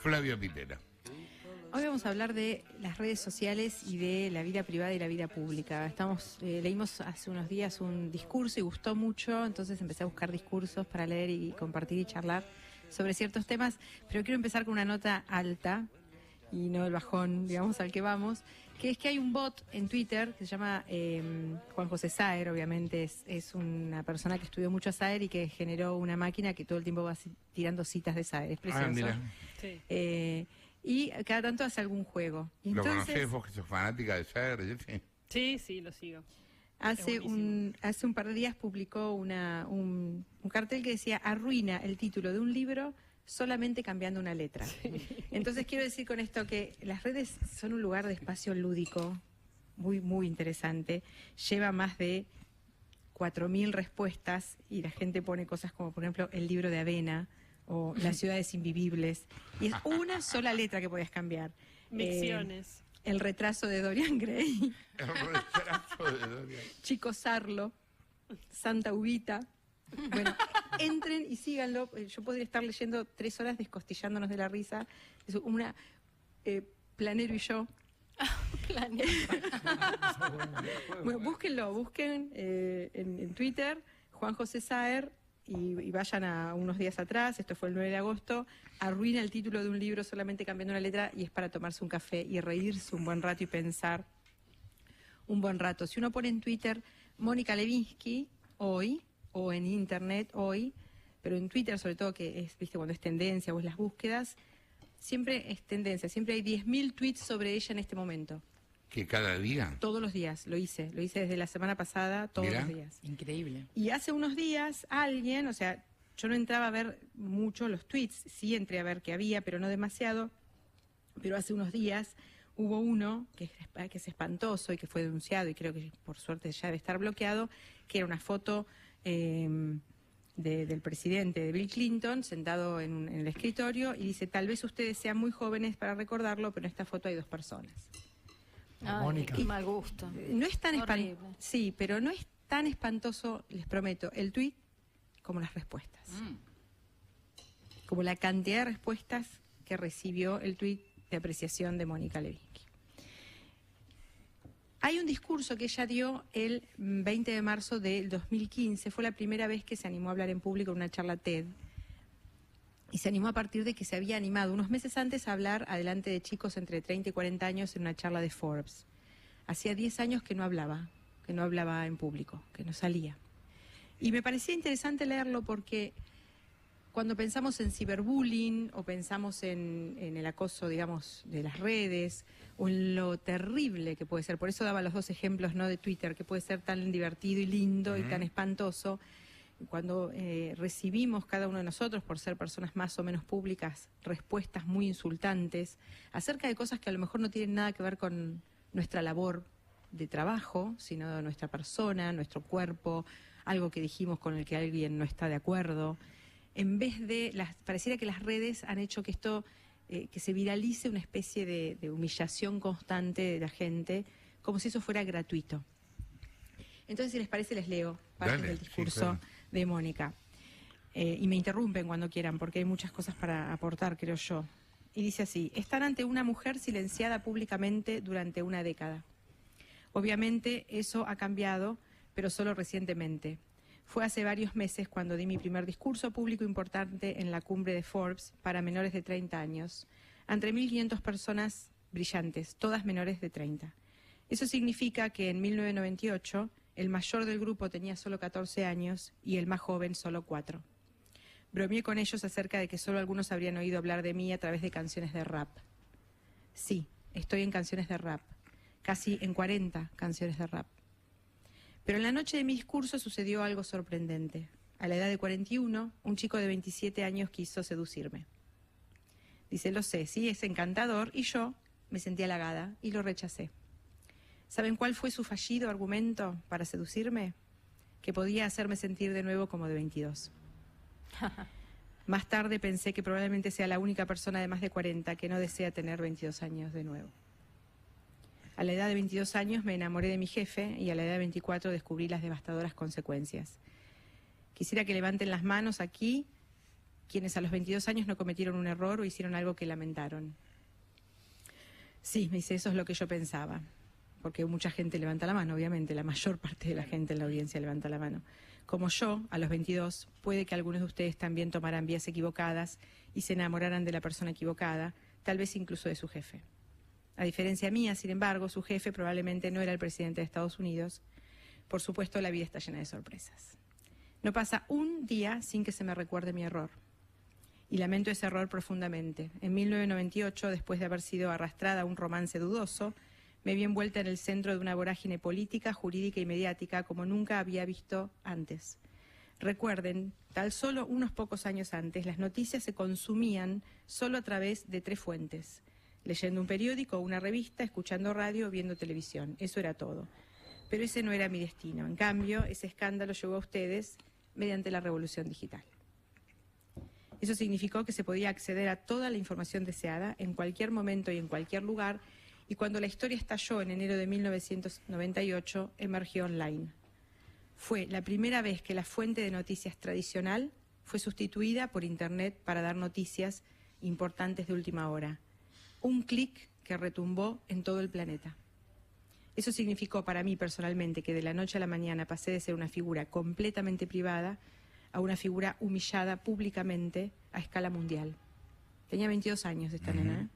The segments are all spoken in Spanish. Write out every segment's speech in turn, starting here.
Flavio Pitera. Hoy vamos a hablar de las redes sociales y de la vida privada y la vida pública. Leímos hace unos días un discurso y gustó mucho, entonces empecé a buscar discursos para leer y compartir y charlar sobre ciertos temas, pero quiero empezar con una nota alta y no el bajón, digamos, al que vamos, que es que hay un bot en Twitter que se llama Juan José Saer, obviamente es una persona que estudió mucho a Saer y que generó una máquina que todo el tiempo va tirando citas de Saer, es precioso. Mira. Sí. Y cada tanto hace algún juego. Y ¿Lo entonces, conocés vos, que sos fanática de Saer? Sí, lo sigo. hace un par de días publicó un cartel que decía: arruina el título de un libro solamente cambiando una letra. Sí. Entonces quiero decir con esto que las redes son un lugar de espacio lúdico muy, muy interesante. Lleva más de 4.000 respuestas y la gente pone cosas como, por ejemplo, el libro de Avena o Las ciudades invivibles, y es una sola letra que podías cambiar. Micciones. El retraso de Dorian Gray. El retraso de Dorian. Chico Sarlo. Santa Ubita. Bueno, entren y síganlo. Yo podría estar leyendo 3 horas descostillándonos de la risa. Es una Planero y yo. Planero. Bueno, busquen en Twitter Juan José Saer y vayan a unos días atrás. Esto fue el 9 de agosto. Arruina el título de un libro solamente cambiando una letra, y es para tomarse un café y reírse un buen rato y pensar un buen rato. Si uno pone en Twitter Mónica Lewinsky hoy, o en internet hoy, pero en Twitter sobre todo, que es, viste, cuando es tendencia o es las búsquedas, siempre es tendencia, siempre hay 10.000 tweets sobre ella en este momento. ¿Que cada día? Todos los días, lo hice desde la semana pasada, todos Mirá. los días. Increíble. Y hace unos días alguien, o sea, yo no entraba a ver mucho los tweets, sí entré a ver qué había, pero no demasiado, pero hace unos días hubo uno que es espantoso y que fue denunciado, y creo que por suerte ya debe estar bloqueado, que era una foto del presidente, de Bill Clinton, sentado en el escritorio, y dice: tal vez ustedes sean muy jóvenes para recordarlo, pero en esta foto hay 2 personas. Mónica. Qué mal gusto. No es tan Horrible. sí, pero no es tan espantoso, les prometo, el tuit como las respuestas. Como la cantidad de respuestas que recibió el tuit de apreciación de Mónica Lewinsky. Hay un discurso que ella dio el 20 de marzo del 2015, fue la primera vez que se animó a hablar en público en una charla TED, y se animó a partir de que se había animado unos meses antes a hablar adelante de chicos entre 30 y 40 años en una charla de Forbes. Hacía 10 años que no hablaba en público, que no salía. Y me parecía interesante leerlo porque cuando pensamos en ciberbullying o pensamos en el acoso, digamos, de las redes, o en lo terrible que puede ser, por eso daba los 2 ejemplos, ¿no?, de Twitter, que puede ser tan divertido y lindo y tan espantoso. Cuando recibimos cada uno de nosotros, por ser personas más o menos públicas, respuestas muy insultantes acerca de cosas que a lo mejor no tienen nada que ver con nuestra labor de trabajo, sino de nuestra persona, nuestro cuerpo, algo que dijimos con el que alguien no está de acuerdo. En vez de, pareciera que las redes han hecho que esto, que se viralice una especie de humillación constante de la gente, como si eso fuera gratuito. Entonces, si les parece, les leo parte del discurso, sí, claro, de Mónica. Y me interrumpen cuando quieran, porque hay muchas cosas para aportar, creo yo. Y dice así: están ante una mujer silenciada públicamente durante una década. Obviamente eso ha cambiado, pero solo recientemente. Fue hace varios meses cuando di mi primer discurso público importante en la cumbre de Forbes para menores de 30 años, entre 1.500 personas brillantes, todas menores de 30. Eso significa que en 1998 el mayor del grupo tenía solo 14 años y el más joven solo 4. Bromeé con ellos acerca de que solo algunos habrían oído hablar de mí a través de canciones de rap. Sí, estoy en canciones de rap, casi en 40 canciones de rap. Pero en la noche de mi discurso sucedió algo sorprendente. A la edad de 41, un chico de 27 años quiso seducirme. Dice: lo sé, sí, es encantador, y yo me sentí halagada y lo rechacé. ¿Saben cuál fue su fallido argumento para seducirme? Que podía hacerme sentir de nuevo como de 22. Más tarde pensé que probablemente sea la única persona de más de 40 que no desea tener 22 años de nuevo. A la edad de 22 años me enamoré de mi jefe y a la edad de 24 descubrí las devastadoras consecuencias. Quisiera que levanten las manos aquí quienes a los 22 años no cometieron un error o hicieron algo que lamentaron. Sí, me dice, eso es lo que yo pensaba, porque mucha gente levanta la mano, obviamente, la mayor parte de la gente en la audiencia levanta la mano. Como yo, a los 22, puede que algunos de ustedes también tomaran vías equivocadas y se enamoraran de la persona equivocada, tal vez incluso de su jefe. A diferencia mía, sin embargo, su jefe probablemente no era el presidente de Estados Unidos. Por supuesto, la vida está llena de sorpresas. No pasa un día sin que se me recuerde mi error. Y lamento ese error profundamente. En 1998, después de haber sido arrastrada a un romance dudoso, me vi envuelta en el centro de una vorágine política, jurídica y mediática como nunca había visto antes. Recuerden, tan solo unos pocos años antes, las noticias se consumían solo a través de 3 fuentes: leyendo un periódico o una revista, escuchando radio o viendo televisión. Eso era todo. Pero ese no era mi destino. En cambio, ese escándalo llegó a ustedes mediante la revolución digital. Eso significó que se podía acceder a toda la información deseada en cualquier momento y en cualquier lugar, y cuando la historia estalló en enero de 1998, emergió online. Fue la primera vez que la fuente de noticias tradicional fue sustituida por Internet para dar noticias importantes de última hora. Un clic que retumbó en todo el planeta. Eso significó para mí personalmente que de la noche a la mañana pasé de ser una figura completamente privada a una figura humillada públicamente a escala mundial. Tenía 22 años esta nena, ¿eh?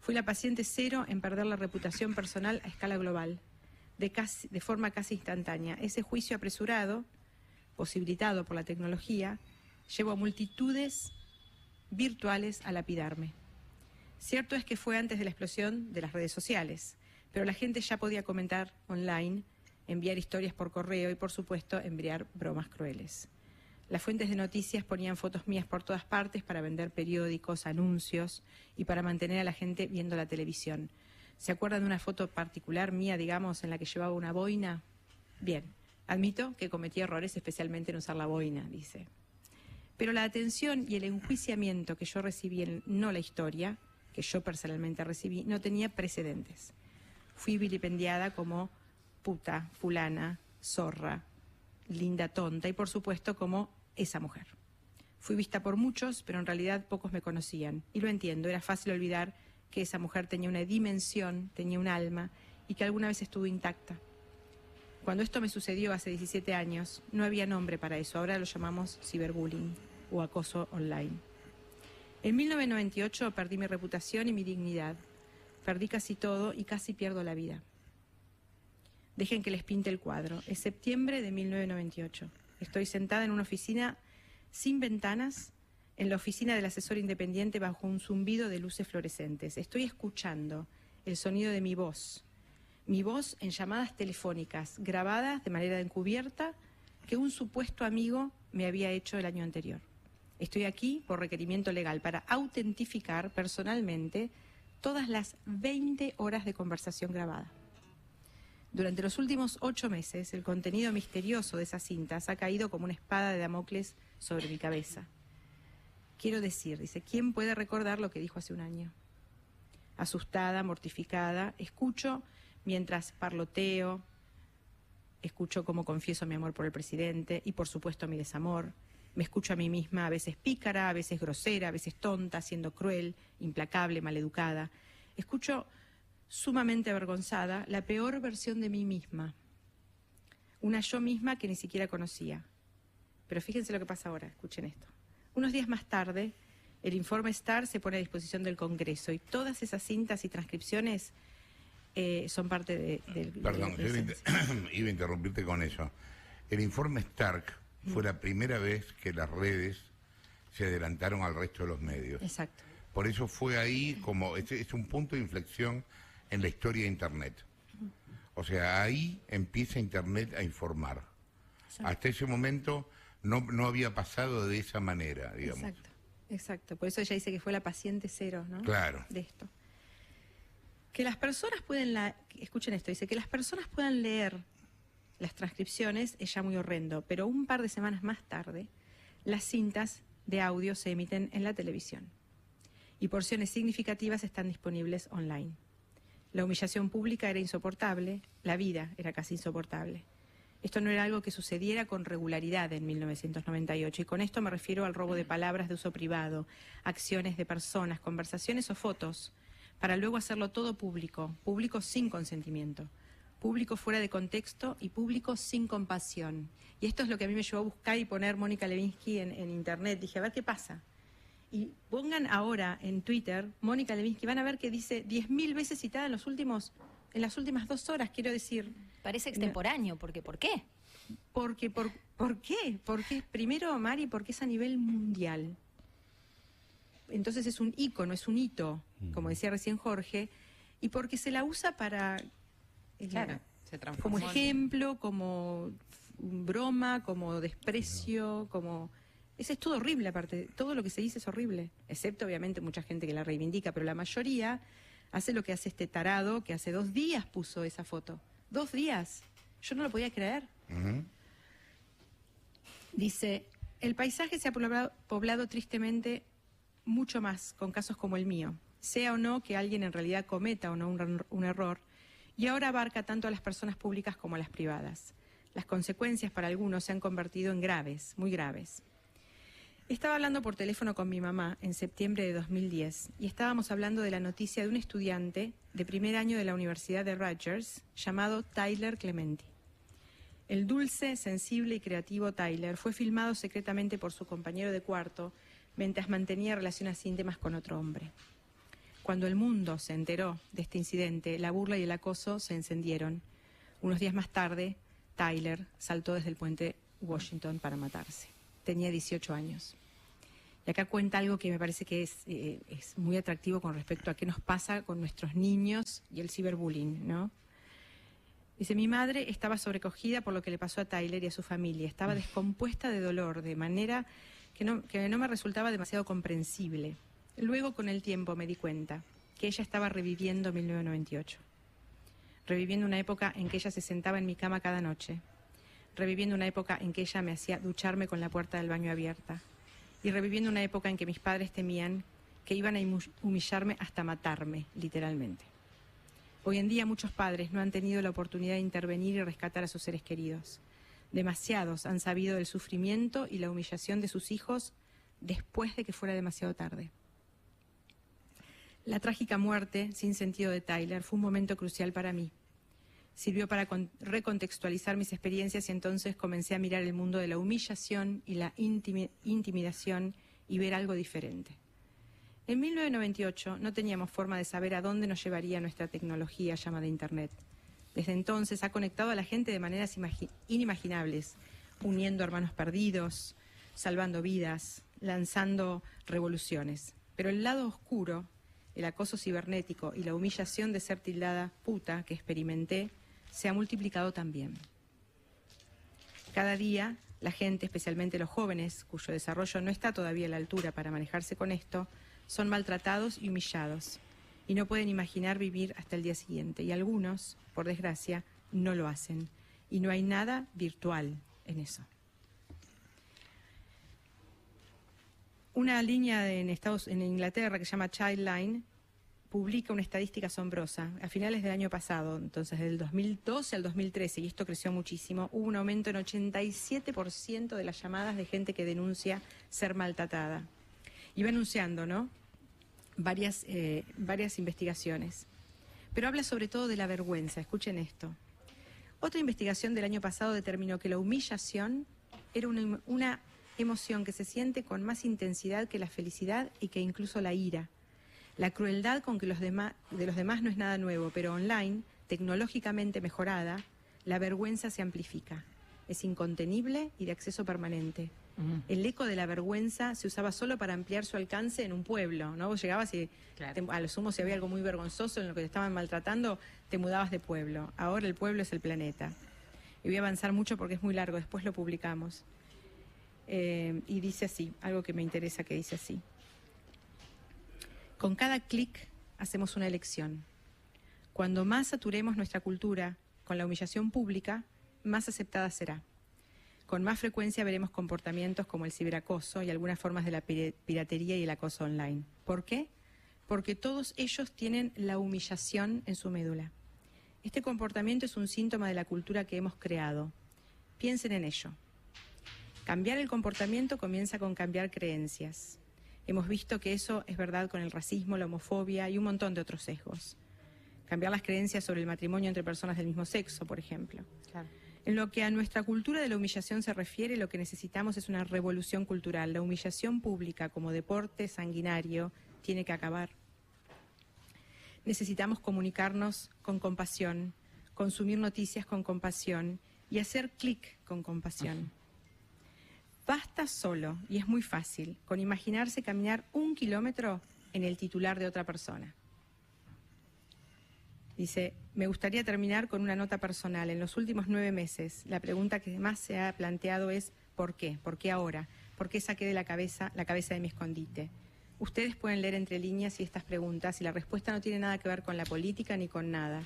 Fui la paciente cero en perder la reputación personal a escala global, de forma casi instantánea. Ese juicio apresurado, posibilitado por la tecnología, llevó a multitudes virtuales a lapidarme. Cierto es que fue antes de la explosión de las redes sociales, pero la gente ya podía comentar online, enviar historias por correo y, por supuesto, enviar bromas crueles. Las fuentes de noticias ponían fotos mías por todas partes para vender periódicos, anuncios y para mantener a la gente viendo la televisión. ¿Se acuerdan de una foto particular mía, digamos, en la que llevaba una boina? Bien, admito que cometí errores, especialmente en usar la boina, dice. Pero la atención y el enjuiciamiento que yo recibí, no la historia, que yo personalmente recibí, no tenía precedentes. Fui vilipendiada como puta, fulana, zorra, linda, tonta y, por supuesto, como esa mujer. Fui vista por muchos, pero en realidad pocos me conocían. Y lo entiendo, era fácil olvidar que esa mujer tenía una dimensión, tenía un alma y que alguna vez estuvo intacta. Cuando esto me sucedió hace 17 años, no había nombre para eso. Ahora lo llamamos ciberbullying o acoso online. En 1998 perdí mi reputación y mi dignidad. Perdí casi todo y casi pierdo la vida. Dejen que les pinte el cuadro. Es septiembre de 1998. Estoy sentada en una oficina sin ventanas, en la oficina del asesor independiente bajo un zumbido de luces fluorescentes. Estoy escuchando el sonido de mi voz en llamadas telefónicas grabadas de manera encubierta que un supuesto amigo me había hecho el año anterior. Estoy aquí por requerimiento legal para autentificar personalmente todas las 20 horas de conversación grabada. Durante los últimos 8 meses, el contenido misterioso de esas cintas ha caído como una espada de Damocles sobre mi cabeza. Quiero decir, dice, ¿quién puede recordar lo que dijo hace un año? Asustada, mortificada, escucho mientras parloteo, escucho cómo confieso mi amor por el presidente y, por supuesto, mi desamor. Me escucho a mí misma, a veces pícara, a veces grosera, a veces tonta, siendo cruel, implacable, maleducada. Escucho sumamente avergonzada, la peor versión de mí misma. Una yo misma que ni siquiera conocía. Pero fíjense lo que pasa ahora, escuchen esto. Unos días más tarde, el informe STAR se pone a disposición del Congreso y todas esas cintas y transcripciones son parte del... Perdón, yo iba a interrumpirte con eso. El informe Stark fue la primera vez que las redes se adelantaron al resto de los medios. Exacto. Por eso fue ahí como, es un punto de inflexión en la historia de Internet. O sea, ahí empieza Internet a informar. Exacto. Hasta ese momento no había pasado de esa manera, digamos. Exacto, exacto. Por eso ella dice que fue la paciente cero, ¿no? Claro. De esto. Que las personas escuchen esto, dice que las personas puedan leer las transcripciones es ya muy horrendo, pero un par de semanas más tarde, las cintas de audio se emiten en la televisión y porciones significativas están disponibles online. La humillación pública era insoportable, la vida era casi insoportable. Esto no era algo que sucediera con regularidad en 1998, y con esto me refiero al robo de palabras de uso privado, acciones de personas, conversaciones o fotos, para luego hacerlo todo público, público sin consentimiento, público fuera de contexto y público sin compasión. Y esto es lo que a mí me llevó a buscar y poner Mónica Lewinsky en internet. Dije, a ver qué pasa. Y pongan ahora en Twitter Mónica Lewinsky, van a ver que dice 10.000 veces citada en las últimas 2 horas, quiero decir. Parece extemporáneo, porque ¿por qué? ¿Por qué? Porque primero, Mari, porque es a nivel mundial. Entonces es un ícono, es un hito, como decía recién Jorge, y porque se la usa para Claro, se transformó como ejemplo, como broma, como desprecio, como... Es todo horrible, aparte, todo lo que se dice es horrible, excepto obviamente mucha gente que la reivindica, pero la mayoría hace lo que hace este tarado que hace 2 días puso esa foto. 2 días. Yo no lo podía creer. Dice, el paisaje se ha poblado tristemente mucho más con casos como el mío, sea o no que alguien en realidad cometa o no un error, y ahora abarca tanto a las personas públicas como a las privadas. Las consecuencias para algunos se han convertido en graves, muy graves. Estaba hablando por teléfono con mi mamá en septiembre de 2010 y estábamos hablando de la noticia de un estudiante de primer año de la Universidad de Rutgers llamado Tyler Clementi. El dulce, sensible y creativo Tyler fue filmado secretamente por su compañero de cuarto mientras mantenía relaciones íntimas con otro hombre. Cuando el mundo se enteró de este incidente, la burla y el acoso se encendieron. Unos días más tarde, Tyler saltó desde el puente Washington para matarse. Tenía 18 años. Y acá cuenta algo que me parece que es muy atractivo con respecto a qué nos pasa con nuestros niños y el ciberbullying, ¿no? Dice, mi madre estaba sobrecogida por lo que le pasó a Tyler y a su familia. Estaba descompuesta de dolor, de manera que no me resultaba demasiado comprensible. Luego, con el tiempo, me di cuenta que ella estaba reviviendo 1998. Reviviendo una época en que ella se sentaba en mi cama cada noche. Reviviendo una época en que ella me hacía ducharme con la puerta del baño abierta. Y reviviendo una época en que mis padres temían que iban a humillarme hasta matarme, literalmente. Hoy en día muchos padres no han tenido la oportunidad de intervenir y rescatar a sus seres queridos. Demasiados han sabido del sufrimiento y la humillación de sus hijos después de que fuera demasiado tarde. La trágica muerte sin sentido de Tyler fue un momento crucial para mí. Sirvió para recontextualizar mis experiencias y entonces comencé a mirar el mundo de la humillación y la intimidación y ver algo diferente. En 1998 no teníamos forma de saber a dónde nos llevaría nuestra tecnología llamada Internet. Desde entonces ha conectado a la gente de maneras inimaginables, uniendo hermanos perdidos, salvando vidas, lanzando revoluciones. Pero el lado oscuro, el acoso cibernético y la humillación de ser tildada puta que experimenté, se ha multiplicado también. Cada día, la gente, especialmente los jóvenes, cuyo desarrollo no está todavía a la altura para manejarse con esto, son maltratados y humillados, y no pueden imaginar vivir hasta el día siguiente. Y algunos, por desgracia, no lo hacen. Y no hay nada virtual en eso. Una línea en Inglaterra que se llama Childline publica una estadística asombrosa. A finales del año pasado, entonces del 2012 al 2013, y esto creció muchísimo, hubo un aumento en 87% de las llamadas de gente que denuncia ser maltratada. Y va anunciando, ¿no?, varias investigaciones. Pero habla sobre todo de la vergüenza. Escuchen esto. Otra investigación del año pasado determinó que la humillación era una emoción que se siente con más intensidad que la felicidad y que incluso la ira. La crueldad con que de los demás no es nada nuevo, pero online, tecnológicamente mejorada, la vergüenza se amplifica. Es incontenible y de acceso permanente. El eco de la vergüenza se usaba solo para ampliar su alcance en un pueblo, ¿no? Vos llegabas y claro, a lo sumo si había algo muy vergonzoso en lo que te estaban maltratando, te mudabas de pueblo. Ahora el pueblo es el planeta. Y voy a avanzar mucho porque es muy largo, después lo publicamos. Y dice así, algo que me interesa que dice así. Con cada clic hacemos una elección. Cuando más saturemos nuestra cultura con la humillación pública, más aceptada será. Con más frecuencia veremos comportamientos como el ciberacoso y algunas formas de la piratería y el acoso online. ¿Por qué? Porque todos ellos tienen la humillación en su médula. Este comportamiento es un síntoma de la cultura que hemos creado. Piensen en ello. Cambiar el comportamiento comienza con cambiar creencias. Hemos visto que eso es verdad con el racismo, la homofobia y un montón de otros sesgos. Cambiar las creencias sobre el matrimonio entre personas del mismo sexo, por ejemplo. Claro. En lo que a nuestra cultura de la humillación se refiere, lo que necesitamos es una revolución cultural. La humillación pública como deporte sanguinario tiene que acabar. Necesitamos comunicarnos con compasión, consumir noticias con compasión y hacer clic con compasión. Basta solo, y es muy fácil, con imaginarse caminar 1 kilómetro en el titular de otra persona. Dice, me gustaría terminar con una nota personal. En los últimos 9 meses, la pregunta que más se ha planteado es ¿por qué? ¿Por qué ahora? ¿Por qué saqué de la cabeza de mi escondite? Ustedes pueden leer entre líneas y estas preguntas y la respuesta no tiene nada que ver con la política ni con nada.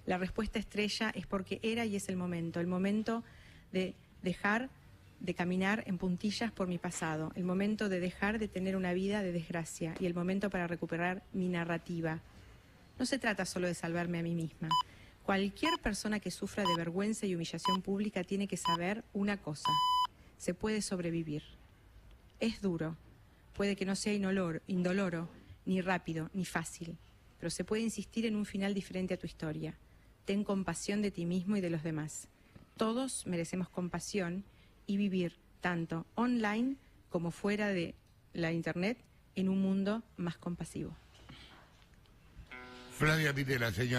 La respuesta estrella es porque era y es el momento de dejar de caminar en puntillas por mi pasado, el momento de dejar de tener una vida de desgracia y el momento para recuperar mi narrativa. No se trata solo de salvarme a mí misma. Cualquier persona que sufra de vergüenza y humillación pública tiene que saber una cosa: se puede sobrevivir. Es duro, puede que no sea indoloro, ni rápido, ni fácil, pero se puede insistir en un final diferente a tu historia. Ten compasión de ti mismo y de los demás. Todos merecemos compasión y vivir tanto online como fuera de la internet en un mundo más compasivo. Flavia Pitela, señores.